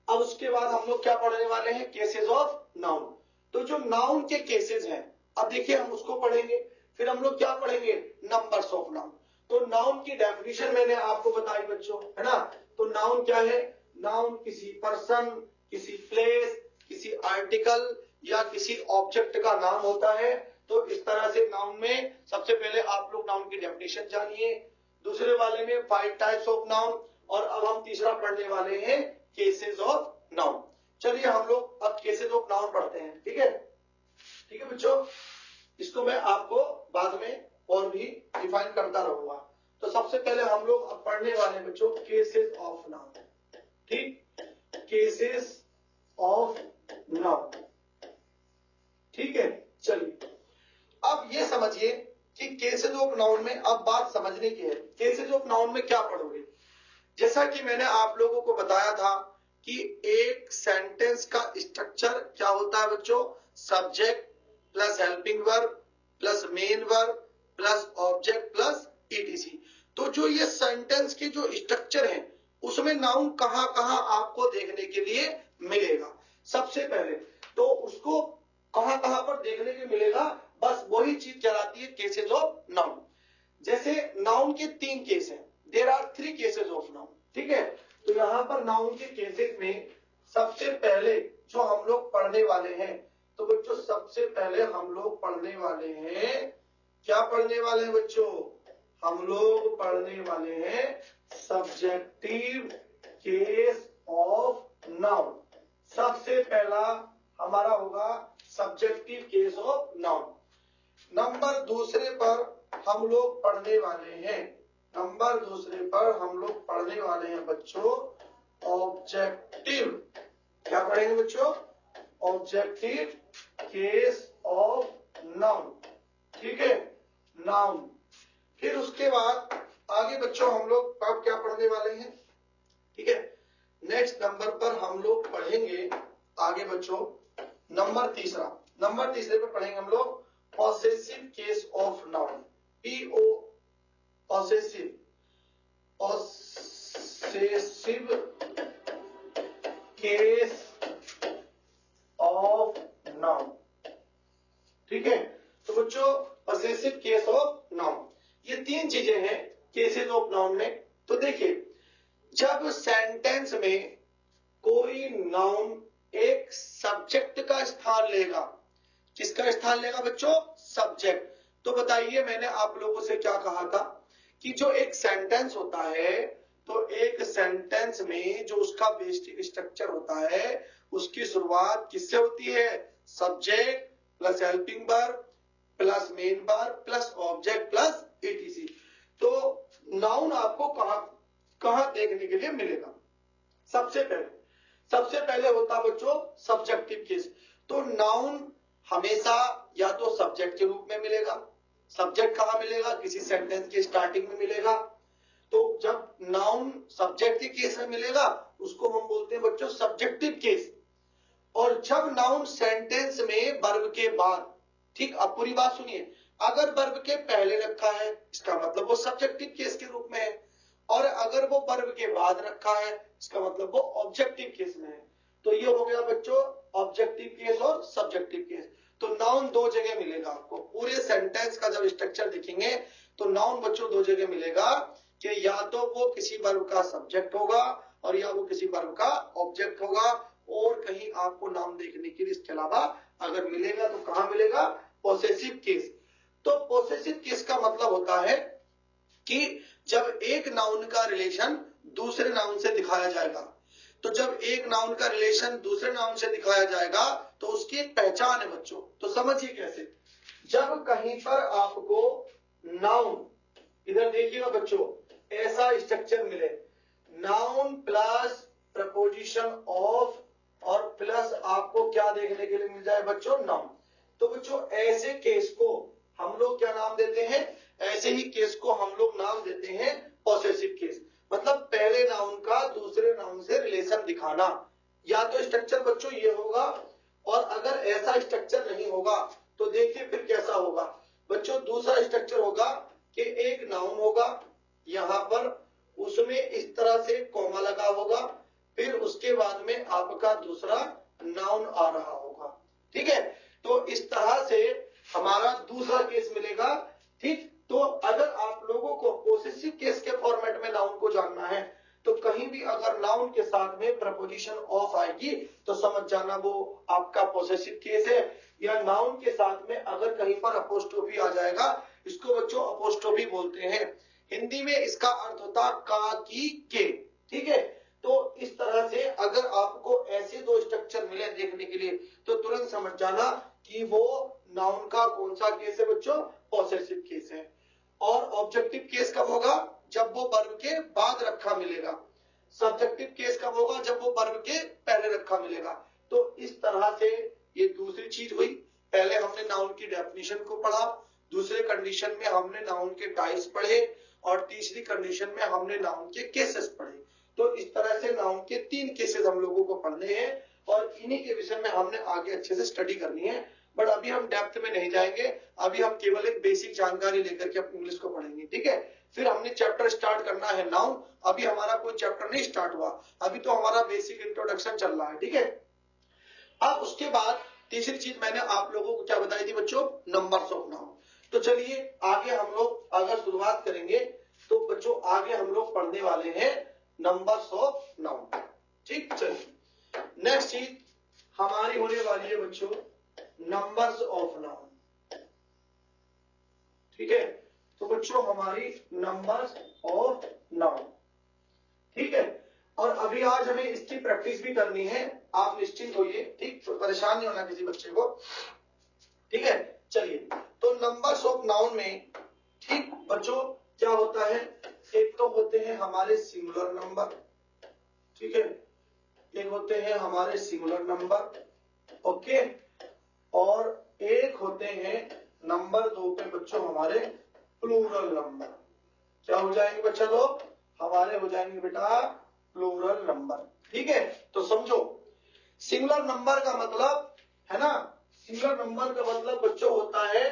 अब उसके बाद हम लोग क्या पढ़ने वाले हैं, केसेस ऑफ नाउन। तो जो नाउन के केसेस हैं, अब देखिए हम उसको पढ़ेंगे। फिर हम लोग क्या पढ़ेंगे, नंबर्स ऑफ नाउन। तो नाउन की डेफिनेशन मैंने आपको बताई बच्चों, है ना। तो नाउन क्या है, नाउन किसी पर्सन, किसी प्लेस, किसी आर्टिकल या किसी ऑब्जेक्ट का नाम होता है। तो इस तरह से नाउन में सबसे पहले आप लोग नाउन की डेफिनेशन जानिए, दूसरे वाले में 5 टाइप्स ऑफ नाउन, और अब हम तीसरा पढ़ने वाले हैं केसेस ऑफ नाउन। चलिए हम लोग अब केसेस ऑफ नाउन पढ़ते हैं। ठीक है, ठीक है बच्चों, इसको मैं आपको बाद में और भी डिफाइन करता रहूंगा। तो सबसे पहले हम लोग अब पढ़ने वाले बच्चों केसेस ऑफ नाउन। ठीक, केसेस ऑफ नाउन। ठीक है, चलिए अब ये समझिए कि केसेस ऑफ नाउन में अब बात समझने की है। केसेस ऑफ नाउन में क्या पढ़ोगे, जैसा कि मैंने आप लोगों को बताया था कि एक सेंटेंस का स्ट्रक्चर क्या होता है बच्चों, subject plus helping verb plus main verb plus object plus etc. तो जो ये सेंटेंस के जो स्ट्रक्चर है उसमें नाउन कहां कहां आपको देखने के लिए मिलेगा। सबसे पहले तो उसको कहां कहां पर देखने के मिलेगा, बस वही चीज कहलाती है केसेस ऑफ नाउन। जैसे नाउन के 3 केस हैं, there are 3 cases of noun, ठीक है। तो यहाँ पर नाउन के केसेस में सबसे पहले जो हम लोग पढ़ने वाले हैं, तो बच्चों सबसे पहले हम लोग पढ़ने वाले हैं, क्या पढ़ने वाले हैं बच्चों, हम लोग पढ़ने वाले हैं सब्जेक्टिव केस ऑफ नाउन। सबसे पहला हमारा होगा subjective case of noun. Number दूसरे पर हम लोग पढ़ने वाले हैं, नंबर दूसरे पर हम लोग पढ़ने वाले हैं बच्चों ऑब्जेक्टिव, क्या पढ़ेंगे बच्चों, ऑब्जेक्टिव केस ऑफ नाउन, ठीक है, नाउन। फिर उसके बाद आगे बच्चों हम लोग अब क्या पढ़ने वाले हैं, ठीक है। नेक्स्ट नंबर पर हम लोग पढ़ेंगे आगे बच्चों नंबर तीसरा, नंबर तीसरे पर पढ़ेंगे हम लोग possessive case of noun, PO, possessive, possessive case of noun, ठीक है। तो बच्चों पॉसेसिव केस ऑफ नाउन, ये 3 चीजें हैं केसेस ऑफ नाउन में। तो देखिए जब सेंटेंस में कोई नाउन एक सब्जेक्ट का स्थान लेगा, किसका स्थान लेगा बच्चों, सब्जेक्ट। तो बताइए मैंने आप लोगों से क्या कहा था कि जो एक सेंटेंस होता है, तो एक सेंटेंस में जो उसका बेसिक स्ट्रक्चर होता है उसकी शुरुआत किससे होती है, subject plus helping verb plus main verb plus object plus ETC. तो नाउन आपको कहां देखने के लिए मिलेगा, सबसे पहले होता बच्चों सब्जेक्टिव केस। तो नाउन हमेशा या तो सब्जेक्ट के रूप में मिलेगा, सब्जेक्ट कहां मिलेगा, किसी सेंटेंस के स्टार्टिंग में मिलेगा। तो जब नाउन सब्जेक्ट के केस में मिलेगा उसको हम बोलते हैं बच्चों सब्जेक्टिव केस। और जब नाउन सेंटेंस में वर्ब के बाद, ठीक, अब पूरी बात सुनिए, अगर वर्ब के पहले रखा है इसका मतलब वो सब्जेक्टिव केस के रूप में है, और अगर वो वर्ब के बाद रखा है इसका मतलब वो ऑब्जेक्टिव केस में है। तो ये हो गया बच्चों ऑब्जेक्टिव केस और सब्जेक्टिव केस। तो नाउन 2 जगह मिलेगा आपको, पूरे सेंटेंस का जब स्ट्रक्चर देखेंगे तो नाउन बच्चों 2 जगह मिलेगा कि या तो वो किसी वर्ब का सब्जेक्ट होगा और या वो किसी वर्ब का ऑब्जेक्ट होगा। और कहीं आपको नाउन देखने के लिए इसके अलावा अगर मिलेगा तो कहां मिलेगा, पॉसेसिव केस। तो पॉसेसिव केस का मतलब होता है कि जब एक नाउन का रिलेशन दूसरे नाउन से दिखाया जाएगा, तो जब एक नाउन का रिलेशन दूसरे नाउन से दिखाया जाएगा तो उसकी एक पहचान है बच्चों। तो समझिए कैसे, जब कहीं पर आपको नाउन, इधर देखिएगा बच्चों, ऐसा स्ट्रक्चर मिले, नाउन प्लस प्रपोजिशन ऑफ और प्लस आपको क्या देखने के लिए मिल जाए बच्चों, नाउन। तो बच्चों ऐसे केस को हम लोग क्या नाम देते हैं, ऐसे ही केस को हम लोग नाम देते हैं पॉसेसिव केस। मतलब पहले नाउन का दूसरे नाउन से रिलेशन दिखाना। या तो स्ट्रक्चर बच्चों ये होगा, और अगर ऐसा स्ट्रक्चर नहीं होगा तो देखिए फिर कैसा होगा बच्चों। दूसरा स्ट्रक्चर होगा कि एक नाउन होगा, यहां पर उसमें इस तरह से कॉमा लगा होगा, फिर उसके बाद में आपका दूसरा नाउन आ रहा होगा, ठीक है। तो इस तरह से हमारा दूसरा केस मिलेगा, ठीक। तो अगर आप लोगों को पॉसेसिव केस के फॉर्मेट में नाउन को जानना है तो कहीं भी अगर नाउन के साथ में प्रपोजिशन ऑफ आएगी तो समझ जाना वो आपका पॉसेसिव केस है। या नाउन के साथ में अगर कहीं पर अपोस्ट्रोफी आ जाएगा, इसको बच्चों अपोस्ट्रोफी बोलते हैं, हिंदी में इसका अर्थ होता का की के, ठीक है। तो इस तरह से अगर आपको ऐसे 2 स्ट्रक्चर मिले देखने के लिए तो तुरंत समझ जाना कि वो नाउन का कौन सा केस है बच्चों, पॉसेसिव केस है। और ऑब्जेक्टिव केस कब होगा, जब वो वर्ब के बाद रखा मिलेगा। सब्जेक्टिव केस कब होगा, जब वो वर्ब के पहले रखा मिलेगा। तो इस तरह से ये दूसरी चीज हुई। पहले हमने नाउन की डेफिनेशन को पढ़ा, दूसरे कंडीशन में हमने नाउन के टाइप्स पढ़े, और तीसरी कंडीशन में हमने नाउन के केसेस पढ़े। तो इस तरह से नाउन के 3 केसेस हम लोगों को पढ़ने हैं, और इन्हीं के विषय में हमने आगे अच्छे से स्टडी करनी है। बट अभी हम डेप्थ में नहीं जाएंगे, अभी हम केवल एक बेसिक जानकारी लेकर के अपनी इंग्लिश को पढ़ेंगे, ठीक है। फिर हमने चैप्टर स्टार्ट करना है नाउन। अभी हमारा कोई चैप्टर नहीं स्टार्ट हुआ, अभी तो हमारा बेसिक इंट्रोडक्शन चल रहा है, ठीक है। अब उसके बाद तीसरी चीज मैंने आप लोगों को क्या बताई थी बच्चों, नंबर्स ऑफ नाउन। तो चलिए आगे हम लोग अगर शुरुआत करेंगे तो बच्चों आगे हम लोग पढ़ने वाले हैं नंबर्स ऑफ नाउन। ठीक, चलिए नेक्स्ट चीज हमारी होने वाली है बच्चों नंबर्स ऑफ नाउन। ठीक है, तो बच्चों हमारी नंबर्स ऑफ नाउन। ठीक है, और अभी आज हमें इसकी प्रैक्टिस भी करनी है, आप निश्चिंत होइए। ठीक, तो परेशान नहीं होना किसी बच्चे को। ठीक है, चलिए तो नंबर्स ऑफ नाउन में ठीक बच्चों क्या होता है, एक तो होते हैं हमारे सिंगुलर नंबर। ठीक है, एक होते हैं हमारे सिंगुलर नंबर, ओके, और एक होते हैं नंबर 2 पे बच्चों हमारे प्लूरल नंबर। क्या हो जाएंगे बच्चा लोग, हमारे हो जाएंगे बेटा प्लूरल नंबर। ठीक है, तो समझो सिंगुलर नंबर का मतलब है ना, सिंगुलर नंबर का मतलब बच्चों होता है,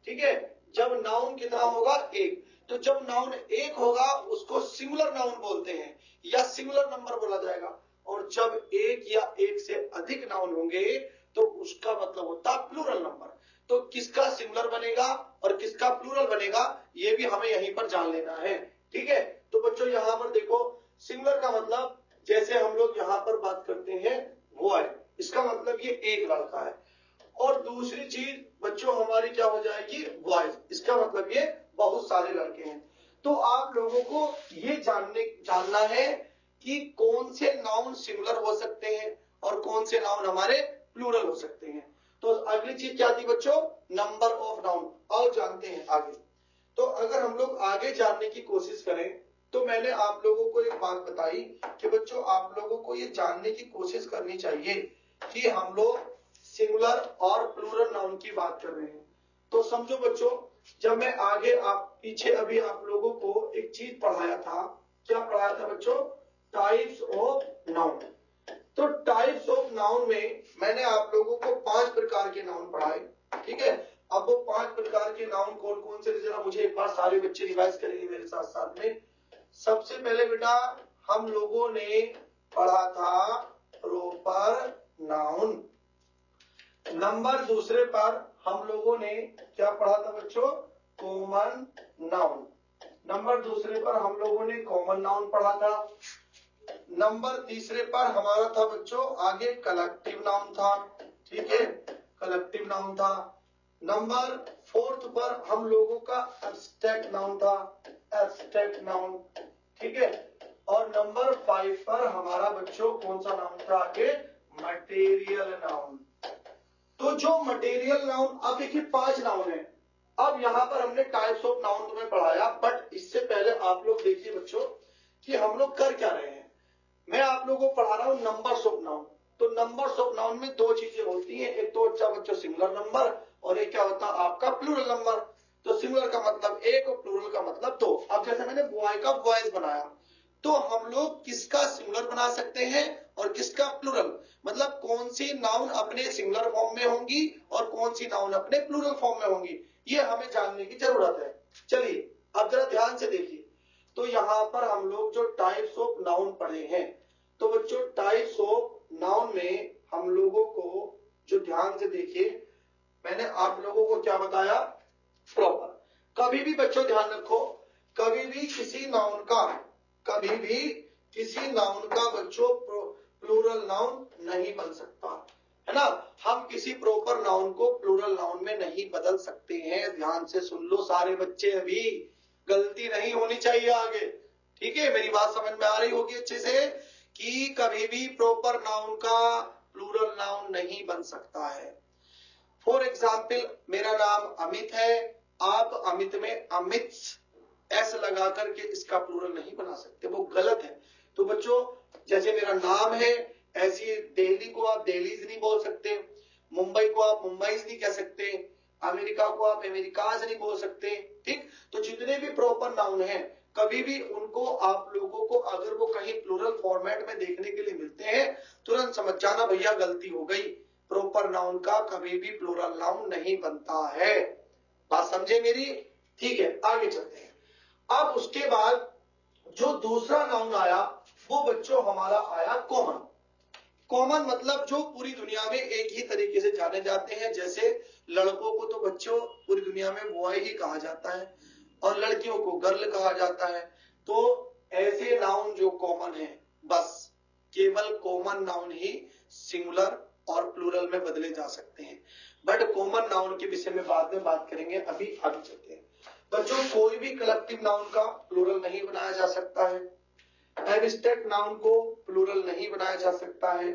ठीक है, जब नाउन कितना होगा, एक। तो जब नाउन एक होगा उसको सिंगुलर नाउन बोलते हैं या सिंगुलर नंबर बोला जाएगा, और जब एक या एक से अधिक नाउन होंगे तो उसका मतलब होता है प्लूरल नंबर। तो किसका सिंगुलर बनेगा और किसका प्लूरल बनेगा ये भी हमें यहीं पर जान लेना है। ठीक है, तो बच्चों यहां पर देखो सिंगुलर का मतलब जैसे हम लोग यहां पर बात करते हैं बॉय, इसका मतलब ये एक लड़का है। और दूसरी चीज बच्चों हमारी क्या हो जाएगी, बॉयज, इसका मतलब ये बहुत सारे लड़के हैं। तो आप लोगों को ये जानना है कि कौन से नाउन सिंगुलर हो सकते हैं और कौन से नाउन हमारे प्लूरल हो सकते हैं। तो अगली चीज क्या थी बच्चों, नंबर ऑफ नाउन। और जानते हैं आगे। तो अगर हम लोग आगे जानने की कोशिश करें तो मैंने आप लोगों को एक बात बताई कि बच्चों आप लोगों को ये जानने की कोशिश करनी चाहिए कि हम लोग सिंगुलर और प्लूरल नाउन की बात कर रहे हैं। तो समझो बच्चों, जब मैं आगे पीछे अभी आप लोगों को एक चीज पढ़ाया था, क्या पढ़ाया था बच्चों, टाइप्स ऑफ नाउन। तो टाइप्स ऑफ नाउन में मैंने आप लोगों को 5 प्रकार के नाउन पढ़ाए। ठीक है, अब वो 5 प्रकार के नाउन कौन कौन से, जरा मुझे एक बार सारे बच्चे रिवाइज करेंगे मेरे साथ साथ में। सबसे पहले बेटा हम लोगों ने पढ़ा था प्रॉपर नाउन। नंबर दूसरे पर हम लोगों ने क्या पढ़ा था बच्चों, कॉमन नाउन। नंबर दूसरे पर हम लोगों ने कॉमन नाउन पढ़ा था। नंबर तीसरे पर हमारा था बच्चों आगे कलेक्टिव नाउन था। ठीक है, कलेक्टिव नाउन था। नंबर 4 पर हम लोगों का एब्स्ट्रैक्ट नाउन था, एब्स्ट्रैक्ट नाउन। ठीक है, और नंबर 5 पर हमारा बच्चों कौन सा नाउन था आगे, मटेरियल नाउन। तो जो मटेरियल नाउन, अब देखिए 5 नाउन है। अब यहां पर हमने टाइप्स ऑफ नाउन तुम्हें पढ़ाया, बट इससे पहले आप लोग देखिए बच्चों कि हम लोग कर क्या रहे हैं। मैं आप लोगों को पढ़ा रहा हूं नंबर्स ऑफ नाउन। तो नंबर्स ऑफ नाउन में 2 चीजें होती हैं, एक तो अच्छा बच्चों सिंगुलर नंबर और एक क्या होता है आपका प्लूरल नंबर। तो सिंगुलर का मतलब एक और प्लूरल का मतलब 2। अब जैसे मैंने बॉय का बॉयज बनाया, तो हम लोग किसका सिंगुलर बना सकते हैं और किसका प्लूरल, मतलब कौन सी नाउन अपने सिंगुलर फॉर्म में होंगी और कौन सी नाउन अपने प्लूरल फॉर्म में होंगी, ये हमें जानने की जरूरत है। चलिए अब जरा ध्यान से देखिए। तो यहां पर हम लोग जो टाइप्स ऑफ नाउन पढ़े हैं, तो बच्चों टाइप्स ऑफ नाउन में हम लोगों को जो ध्यान से देखिए, मैंने आप लोगों को क्या बताया, प्रॉपर। कभी भी बच्चों ध्यान रखो, कभी भी किसी नाउन का बच्चों प्लूरल नाउन नहीं बन सकता है ना। हम किसी प्रॉपर नाउन को प्लूरल नाउन में नहीं बदल सकते हैं। ध्यान से सुन लो सारे बच्चे, अभी गलती नहीं होनी चाहिए आगे। ठीक है, मेरी बात समझ में आ रही होगी अच्छे से कि कभी भी प्रॉपर नाउन का प्लूरल नाउन नहीं बन सकता है। फॉर एग्जाम्पल मेरा नाम अमित है, आप अमित में अमित्स एस लगा करके इसका प्लूरल नहीं बना सकते, वो गलत है। तो बच्चों जैसे मेरा नाम है, ऐसी दिल्ली को आप दिल्लीज नहीं बोल सकते, मुंबई को आप मुंबईज नहीं कह सकते, अमेरिका को आप अमेरिकाज नहीं बोल सकते। ठीक, तो जितने भी प्रॉपर नाउन हैं कभी भी उनको आप लोगों को अगर वो कहीं प्लूरल फॉर्मेट में देखने के लिए मिलते हैं तुरंत समझ जाना भैया गलती हो गई, प्रॉपर नाउन का कभी भी प्लूरल नाउन नहीं बनता है। बात समझे मेरी? ठीक है, आगे चलते हैं। अब उसके बाद जो दूसरा नाउन आया वो बच्चों हमारा आया कॉमन। कॉमन मतलब जो पूरी दुनिया में एक ही तरीके से जाने जाते हैं। जैसे लड़कों को तो बच्चों पूरी दुनिया में बॉय ही कहा जाता है और लड़कियों को गर्ल कहा जाता है। तो ऐसे नाउन जो कॉमन है, बस केवल कॉमन नाउन ही सिंगुलर और प्लूरल में बदले जा सकते हैं। बट कॉमन नाउन के विषय में बाद में बात करेंगे, अभी आगे चलते हैं। बच्चों कोई भी कलेक्टिव नाउन का प्लूरल नहीं बनाया जा सकता है। एब्स्ट्रैक्ट नाउन को प्लूरल नहीं बनाया जा सकता है।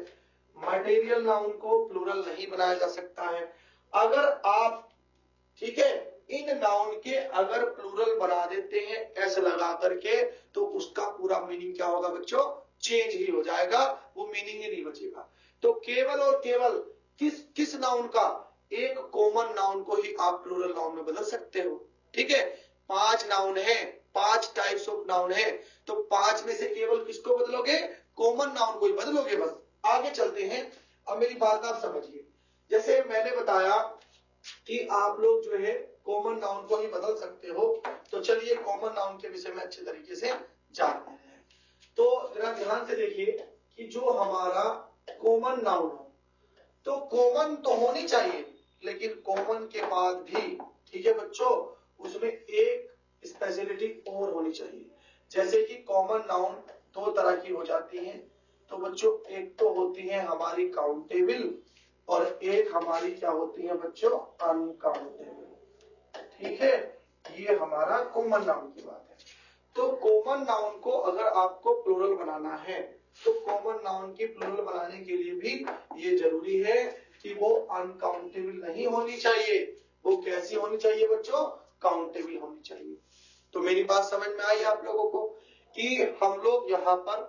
मटेरियल नाउन को प्लूरल नहीं बनाया जा सकता है। अगर आप, ठीक है, इन नाउन के अगर प्लूरल बना देते हैं एस लगा करके, तो उसका पूरा मीनिंग क्या होगा बच्चों? चेंज ही हो जाएगा, वो मीनिंग ही नहीं बचेगा। तो केवल और केवल किस नाउन का? एक कॉमन नाउन को ही आप प्लूरल नाउन में बदल सकते हो। ठीक है, 5 नाउन है, 5 टाइप्स ऑफ नाउन है, तो 5 में से केवल किसको बदलोगे? कॉमन नाउन को ही बदलोगे, बस। आगे चलते हैं। अब मेरी बात आप समझिए। जैसे मैंने बताया कि आप लोग जो है कॉमन नाउन को ही बदल सकते हो, तो चलिए कॉमन नाउन के विषय में अच्छे तरीके से जानते हैं। तो जरा ध्यान से देखिए कि जो हमारा कॉमन नाउन हो, तो कॉमन तो होनी चाहिए, लेकिन कॉमन के बाद भी, ठीक है बच्चों, उसमें एक स्पेशलिटी और होनी चाहिए। जैसे कि कॉमन नाउन 2 तरह की हो जाती हैं। तो बच्चों एक तो होती है हमारी काउंटेबल और एक हमारी क्या होती है बच्चों? अनकाउंटेबल। ठीक है, ये हमारा कॉमन नाउन की बात है। तो कॉमन नाउन को अगर आपको प्लूरल बनाना है, तो कॉमन नाउन की प्लूरल बनाने के लिए भी ये जरूरी है कि वो अनकाउंटेबल नहीं होनी चाहिए। वो कैसी होनी चाहिए बच्चों? काउंटेबल होनी चाहिए। तो मेरी बात समझ में आई आप लोगों को कि हम लोग यहाँ पर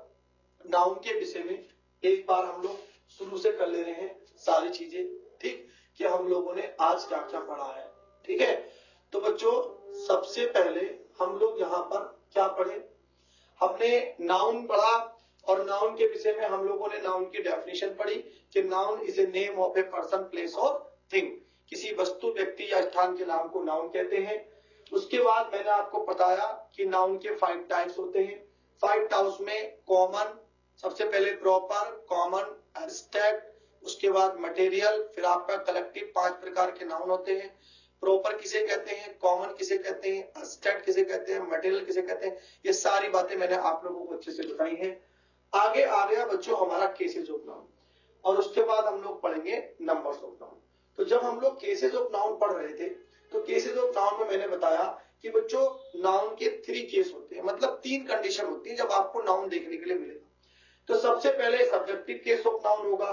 नाउन के विषय में एक बार हम लोग शुरू से कर ले रहे हैं सारी चीजें, ठीक, कि हम लोगों ने आज क्या क्या पढ़ा है। ठीक है, तो बच्चों सबसे पहले हम लोग यहाँ पर क्या पढ़े? हमने नाउन पढ़ा और नाउन के विषय में हम लोगों ने नाउन की डेफिनेशन पढ़ी कि noun is a name of a person, place और थिंग। किसी वस्तु, व्यक्ति या स्थान के नाम को नाउन कहते हैं। उसके बाद मैंने आपको बताया कि नाउन के 5 टाइप्स होते हैं। 5 टाइप्स में कॉमन, सबसे पहले प्रॉपर, कॉमन, एब्स्ट्रैक्ट, उसके बाद मटेरियल, फिर आपका कलेक्टिव। 5 प्रकार के नाउन होते हैं। प्रॉपर किसे कहते हैं, कॉमन किसे कहते हैं, एब्स्ट्रैक्ट किसे कहते हैं, मटेरियल किसे कहते हैं, ये सारी बातें मैंने आप लोगों को अच्छे से बताई हैं। आगे आ गया बच्चों हमारा केसेस ऑफ नाउन, और उसके बाद हम लोग पढ़ेंगे नंबर्स ऑफ नाउन। तो जब हम लोग केसेस ऑफ नाउन पढ़ रहे थे, तो केसेस ऑफ नाउन में मैंने बताया कि बच्चों नाउन के 3 केस होते हैं, मतलब 3 कंडीशन होती है जब आपको नाउन देखने के लिए मिलेगा। तो सबसे पहले सब्जेक्टिव केस ऑफ नाउन होगा,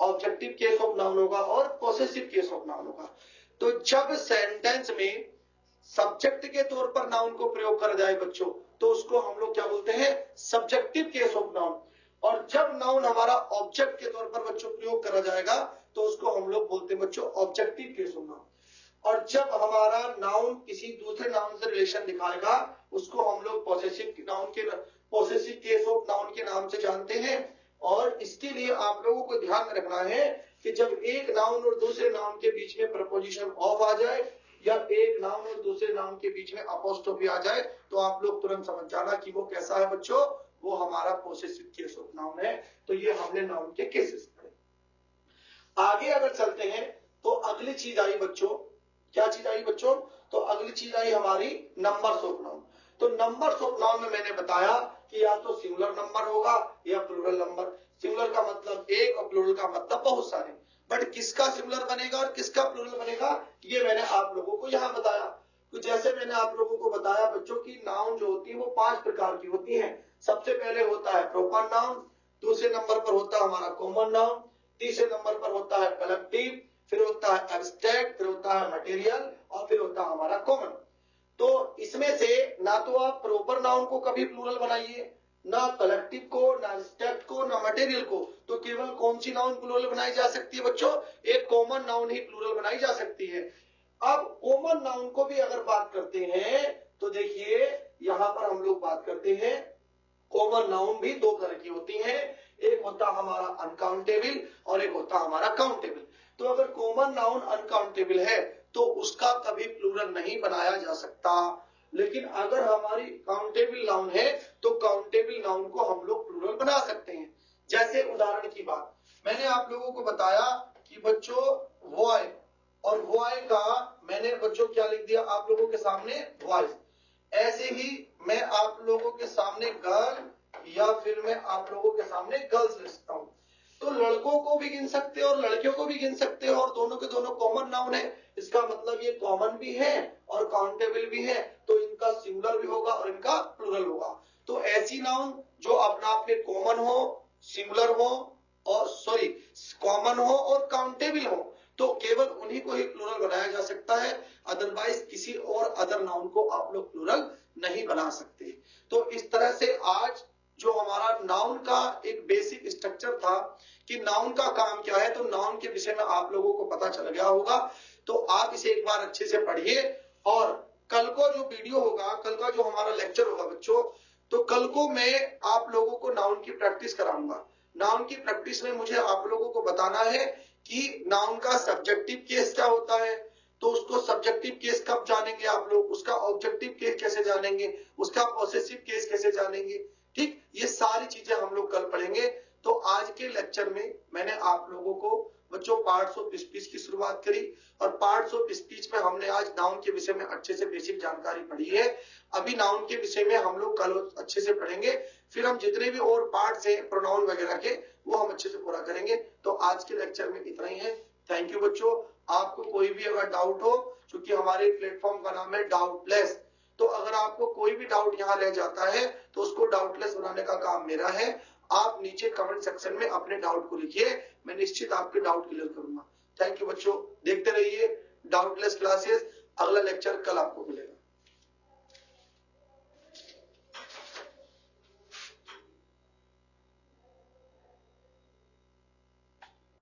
ऑब्जेक्टिव केस ऑफ नाउन होगा और पॉसेसिव केस ऑफ नाउन होगा। तो जब सेंटेंस में सब्जेक्ट के तौर पर नाउन को प्रयोग करा जाए बच्चों, तो उसको हम लोग क्या बोलते हैं? Subjective case of noun. और जब नाउन हमारा ऑब्जेक्ट के तौर पर बच्चों प्रयोग करा जाएगा, तो उसको हम लोग बोलते हैं बच्चों ऑब्जेक्टिव केस ऑफ नाउन। और जब हमारा नाउन किसी दूसरे नाउन से रिलेशन दिखाएगा, उसको हम लोग पॉसेसिव नाउन के, पॉसेसिव केस ऑफ नाउन के नाम से जानते हैं। और इसके लिए आप लोगों को ध्यान में रखना है कि जब एक नाउन और दूसरे नाउन के बीच में प्रपोजिशन ऑफ आ जाए, या एक नाउन और दूसरे नाउन के बीच में अपोस्ट्रोफी आ जाए, तो आप लोग तुरंत समझ जाना कि वो कैसा है बच्चों? वो हमारा पॉसेसिव केस ऑफ नाउन है। तो ये हमने नाउन के केसेस पढ़े। आगे अगर चलते हैं तो अगली चीज आई बच्चों, क्या चीज आई बच्चों? तो अगली चीज आई हमारी नंबर्स ऑफ नाउन। तो नंबर्स ऑफ नाउन में मैंने बताया कि या तो सिंगुलर नंबर होगा या प्लूरल नंबर। सिंगुलर का मतलब एक और प्लूरल का मतलब बहुत सारे। बट किसका सिंगुलर बनेगा और किसका प्लूरल बनेगा, ये मैंने आप लोगों को यहाँ बताया। तो जैसे मैंने आप लोगों को बताया बच्चों की नाउन जो होती है वो 5 प्रकार की होती है। सबसे पहले होता है प्रॉपर नाउन, दूसरे नंबर पर होता है हमारा कॉमन नाउन, तीसरे नंबर पर होता है कलेक्टिव, फिर होता है एब्स्ट्रैक्ट, फिर होता है मटेरियल और फिर होता है हमारा कॉमन। तो इसमें से ना तो आप प्रॉपर नाउन को कभी प्लूरल बनाइए, ना कलेक्टिव को, ना एब्स्ट्रैक्ट को, ना मटेरियल को। तो केवल कौन सी नाउन प्लूरल बनाई जा सकती है बच्चों? एक कॉमन नाउन ही प्लूरल बनाई जा सकती है। अब कॉमन नाउन को भी अगर बात करते हैं तो देखिए यहां पर हम लोग बात करते हैं, कॉमन नाउन भी 2 तरह की होती हैं। एक होता हमारा अनकाउंटेबल और एक होता हमारा काउंटेबल। तो अगर कॉमन नाउन अनकाउंटेबल है तो उसका कभी प्लूरल नहीं बनाया जा सकता। लेकिन अगर हमारी काउंटेबल नाउन है तो काउंटेबल नाउन को हम लोग प्लूरल बना सकते हैं। जैसे उदाहरण की बात, मैंने आप लोगों को बताया कि बच्चों बॉय और बॉय का मैंने बच्चों क्या लिख दिया आप लोगों के सामने बॉयज। ऐसे ही मैं आप लोगों के सामने गर्ल या फिर मैं आप लोगों के सामने गर्ल्स लिखता हूं। तो लड़कों को भी गिन सकते हो और लड़कियों को भी गिन सकते हो और दोनों के दोनों कॉमन नाउन है। इसका मतलब ये कॉमन भी है और काउंटेबल भी है, तो इनका सिंगुलर भी होगा और इनका प्लूरल होगा। तो ऐसी नाउन जो अपना आप में कॉमन हो, सिंगुलर हो और सॉरी कॉमन हो और काउंटेबल हो, तो केवल उन्हीं को ही प्लूरल बनाया जा सकता है, अदरवाइज किसी और अदर नाउन को आप लोग प्लूरल नहीं बना सकते। तो इस तरह से आज जो हमारा नाउन का एक बेसिक स्ट्रक्चर था कि नाउन का काम क्या है, तो नाउन के विषय में आप लोगों को पता चल गया होगा। तो आप इसे एक बार अच्छे से पढ़िए और कल को जो वीडियो होगा, कल का जो हमारा लेक्चर होगा बच्चों, तो कल को मैं आप लोगों को नाउन की प्रैक्टिस कराऊंगा। नाउन की प्रैक्टिस में मुझे आप लोगों को बताना है कि नाउन का सब्जेक्टिव केस क्या होता है, तो उसको सब्जेक्टिव केस कब जानेंगे आप लोग, उसका ऑब्जेक्टिव केस कैसे जानेंगे, उसका पॉसेसिव केस कैसे जानेंगे। ठीक, ये सारी चीजें हम लोग कल पढ़ेंगे। तो आज के लेक्चर में मैंने आप लोगों को बच्चों पार्ट्स ऑफ स्पीच की शुरुआत करी और पार्ट्स ऑफ स्पीच में हमने आज नाउन के विषय में अच्छे से बेसिक जानकारी पढ़ी है। अभी नाउन के विषय में हम लोग कल अच्छे से पढ़ेंगे, फिर हम जितने भी और पार्ट्स हैं प्रोनाउन वगैरह के वो हम अच्छे से पूरा करेंगे। तो आज के लेक्चर में इतना ही है। थैंक यू बच्चों। आपको कोई भी अगर डाउट हो, क्योंकि हमारे प्लेटफॉर्म का नाम है डाउटलेस, तो अगर आपको कोई भी डाउट यहाँ रह जाता है तो उसको डाउटलेस बनाने का काम मेरा है। आप नीचे कमेंट सेक्शन में अपने डाउट को लिखिए, मैं निश्चित आपके डाउट क्लियर करूंगा। थैंक यू बच्चों, देखते रहिए डाउटलेस क्लासेस। अगला लेक्चर कल आपको मिलेगा।